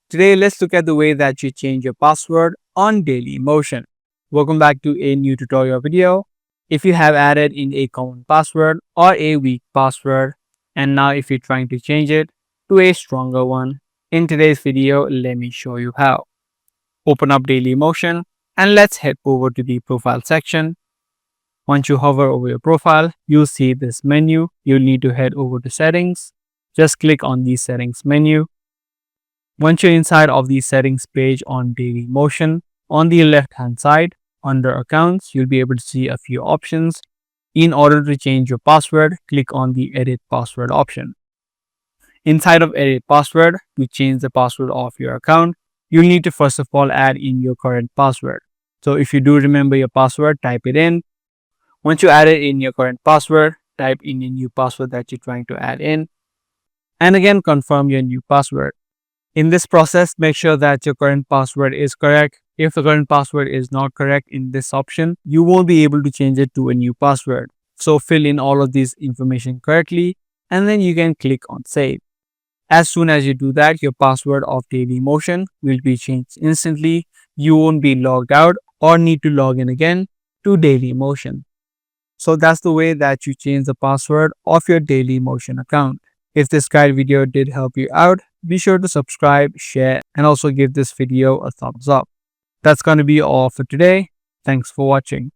Today, let's look at the way that you change your password on Dailymotion. Welcome back to a new tutorial video. If you have added in a common password or a weak password, and now if you're trying to change it to a stronger one, in today's video, let me show you how. Open up Dailymotion and let's head over to the profile section. Once you hover over your profile, you'll see this menu. You'll need to head over to settings. Just click on the settings menu. Once you're inside of the settings page on Dailymotion, on the left hand side under accounts, you'll be able to see a few options. In order to change your password, click on the edit password option. Inside of edit password, to change the password of your account, you'll need to first of all add in your current password. So if you do remember your password, type it in. Once you add it in your current password, type in a new password that you're trying to add in. And again, confirm your new password. In this process, make sure that your current password is correct. If the current password is not correct in this option, you won't be able to change it to a new password. So fill in all of this information correctly and then you can click on save. As soon as you do that, your password of Dailymotion will be changed instantly. You won't be logged out or need to log in again to Dailymotion. So that's the way that you change the password of your Dailymotion account. If this guide video did help you out, be sure to subscribe, share, and also give this video a thumbs up. That's going to be all for today. Thanks for watching.